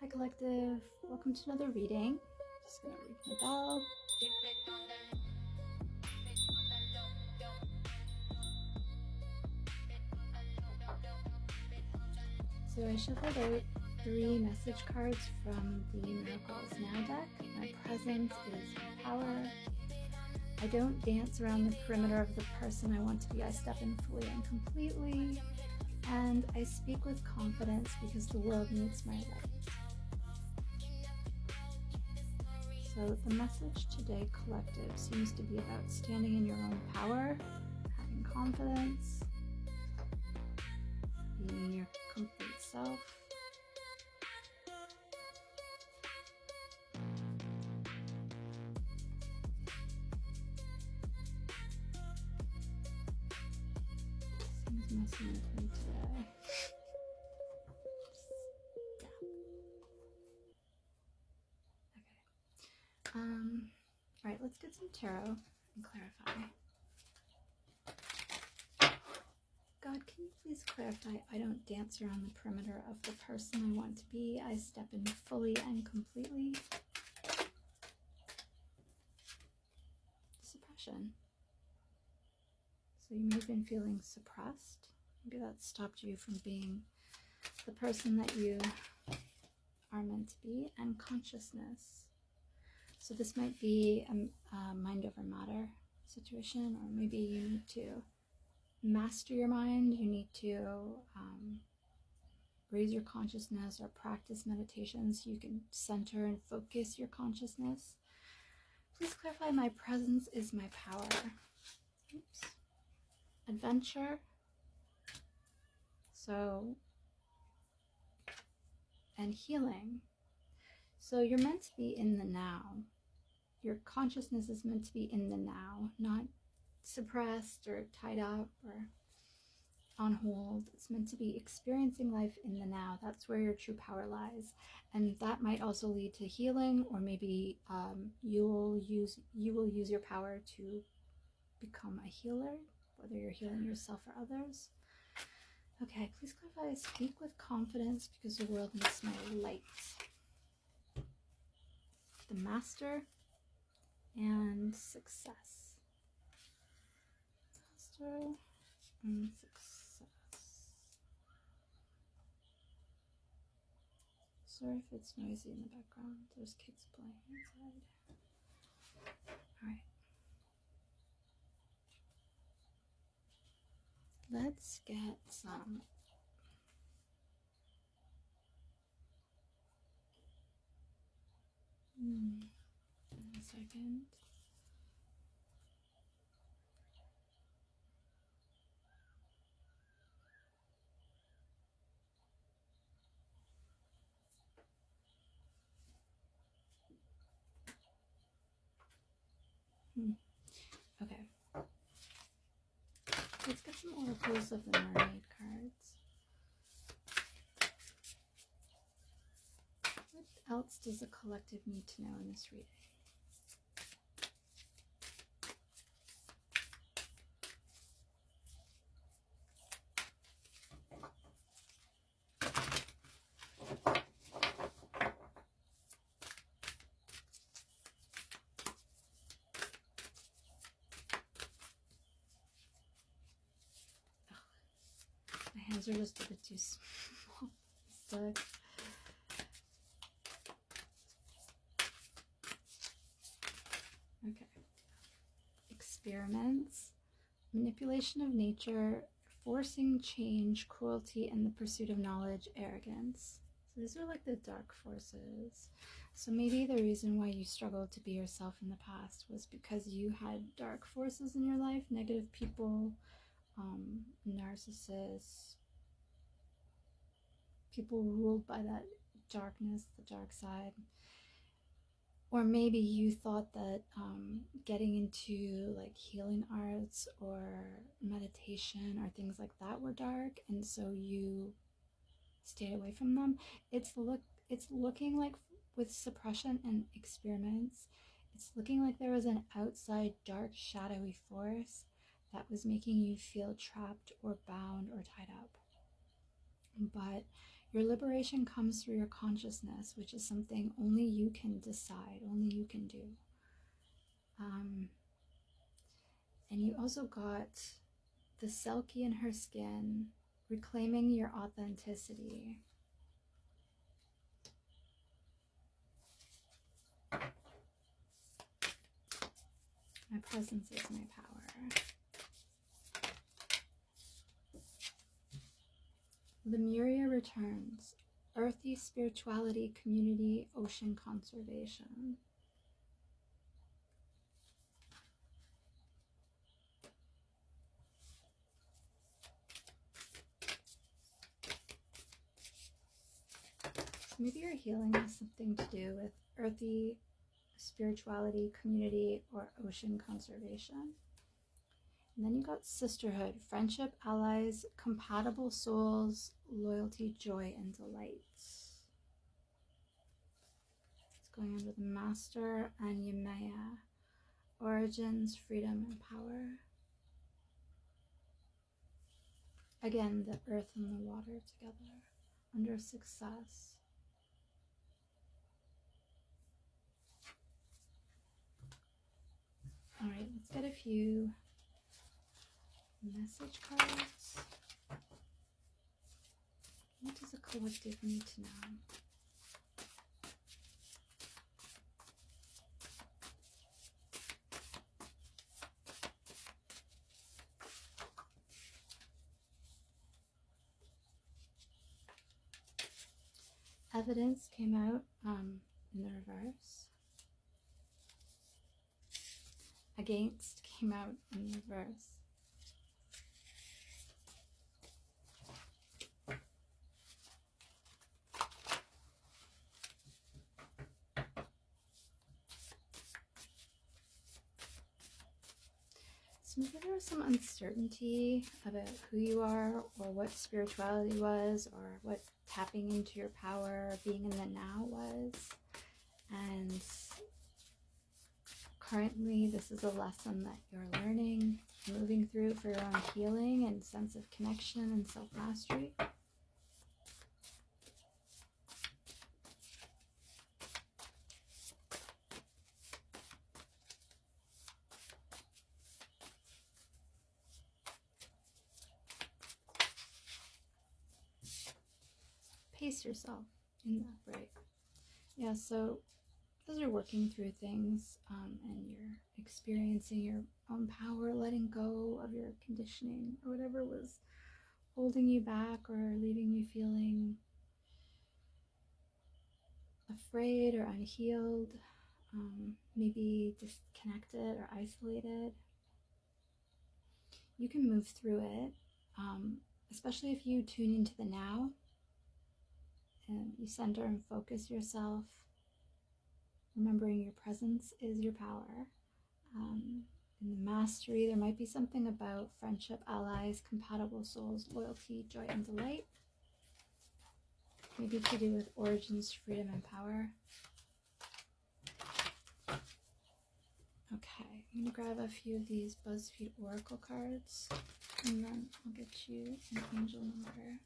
Hi Collective, welcome to another reading. Just gonna read my bell. So I shuffled out 3 message cards from the Miracles Now deck. My presence is my power. I don't dance around the perimeter of the person I want to be. I step in fully and completely. And I speak with confidence because the world needs my light. So the message today, Collective, seems to be about standing in your own power, having confidence, being your complete self. Seems messing with me today. All right, let's get some tarot and clarify. God, can you please clarify? I don't dance around the perimeter of the person I want to be. I step in fully and completely. Suppression. So you may have been feeling suppressed. Maybe that stopped you from being the person that you are meant to be. And consciousness. So this might be a mind over matter situation, or maybe you need to master your mind. You need to raise your consciousness or practice meditation so you can center and focus your consciousness. Please clarify, my presence is my power. Oops. Adventure. So, and healing. So you're meant to be in the now. Your consciousness is meant to be in the now, not suppressed or tied up or on hold. It's meant to be experiencing life in the now. That's where your true power lies, and that might also lead to healing, or maybe you will use your power to become a healer, whether you're healing yourself or others. Okay, please clarify. Speak with confidence because the world needs my light. The Master and success. Master and success. Sorry if it's noisy in the background. There's kids playing inside. Alright. Let's get some one second. Okay. Let's get some oracles of the mermaid cards. What else does the collective need to know in this reading? My hands are just a bit too small. Stuck. Okay. Experiments, manipulation of nature, forcing change, cruelty, and the pursuit of knowledge, arrogance. So these are like the dark forces. So maybe the reason why you struggled to be yourself in the past was because you had dark forces in your life, negative people, narcissists, people ruled by that darkness, the dark side. Or maybe you thought that getting into like healing arts or meditation or things like that were dark, and so you stayed away from them. It's looking like, with suppression and experiments, it's looking like there was an outside dark shadowy force that was making you feel trapped or bound or tied up. But Your liberation comes through your consciousness, which is something only you can decide, only you can do. And you also got the Selkie in her skin, reclaiming your authenticity. My presence is my power. Lemuria returns. Earthy spirituality, community, ocean conservation. So maybe your healing has something to do with earthy spirituality, community, or ocean conservation. And then you got sisterhood, friendship, allies, compatible souls, loyalty, joy, and delight. It's going on with Master and Yemaya. Origins, freedom, and power. Again, the earth and the water together. Under success. Alright, let's get a few message cards. What does the collective need to know? Evidence came out in the reverse. Against came out in the reverse. So maybe there was some uncertainty about who you are, or what spirituality was, or what tapping into your power, being in the now was. And currently this is a lesson that you're learning, moving through for your own healing and sense of connection and self-mastery. Pace yourself in that break. Yeah, so as you're working through things and you're experiencing your own power, letting go of your conditioning or whatever was holding you back or leaving you feeling afraid or unhealed, maybe disconnected or isolated, you can move through it, especially if you tune into the now and you center and focus yourself, remembering your presence is your power. In the mastery, there might be something about friendship, allies, compatible souls, loyalty, joy, and delight. Maybe to do with origins, freedom, and power. Okay, I'm going to grab a few of these BuzzFeed Oracle cards, and then I'll get you an angel number.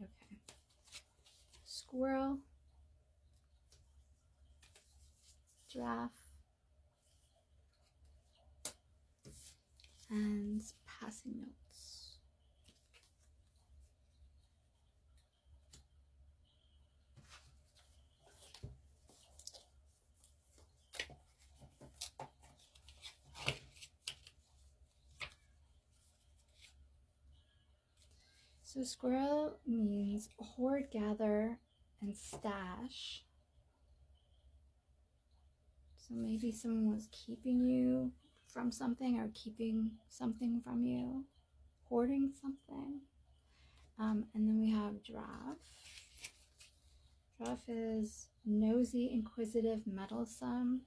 Okay. Squirrel, giraffe, and passing notes. So squirrel means hoard, gather, and stash. So maybe someone was keeping you from something or keeping something from you, hoarding something. And then we have giraffe. Giraffe is nosy, inquisitive, meddlesome.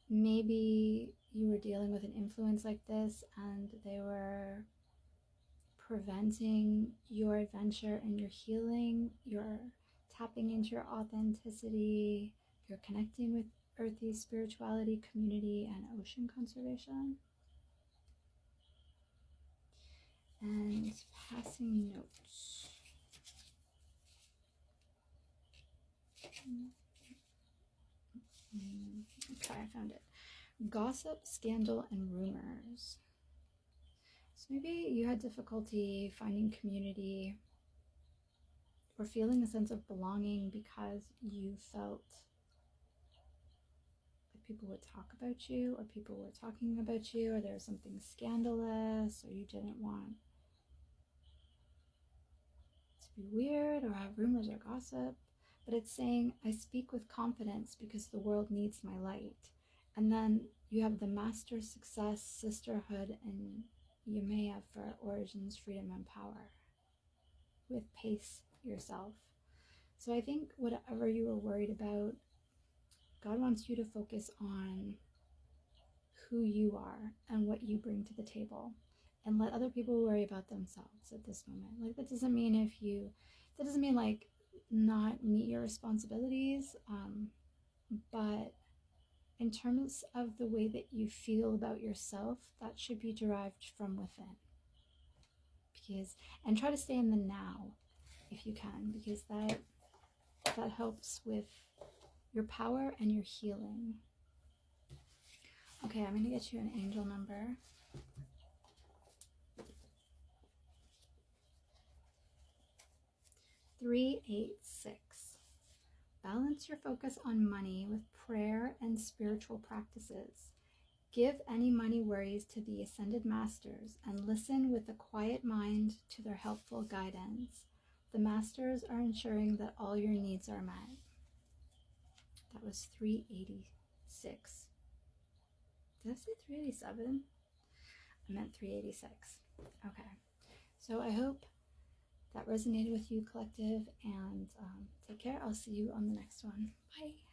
Maybe you were dealing with an influence like this and they were preventing your adventure and your healing. You're tapping into your authenticity. You're connecting with earthy spirituality, community, and ocean conservation. And passing notes. Okay, I found it. Gossip, scandal, and rumors. So maybe you had difficulty finding community or feeling a sense of belonging because you felt like people would talk about you, or people were talking about you, or there was something scandalous, or you didn't want to be weird or have rumors or gossip. But it's saying, I speak with confidence because the world needs my light. And then you have the master, success, sisterhood, and Yemaya for origins, freedom, and power. With pace yourself. So I think whatever you were worried about, God wants you to focus on who you are and what you bring to the table, and let other people worry about themselves at this moment. Like, that doesn't mean like not meet your responsibilities, but in terms of the way that you feel about yourself, that should be derived from within. And try to stay in the now if you can, because that helps with your power and your healing. Okay, I'm going to get you an angel number. 386. Balance your focus on money with prayer and spiritual practices. Give any money worries to the Ascended Masters and listen with a quiet mind to their helpful guidance. The Masters are ensuring that all your needs are met. That was 386. Did I say 387? I meant 386. Okay. So I hope that resonated with you, collective, and take care. I'll see you on the next one. Bye.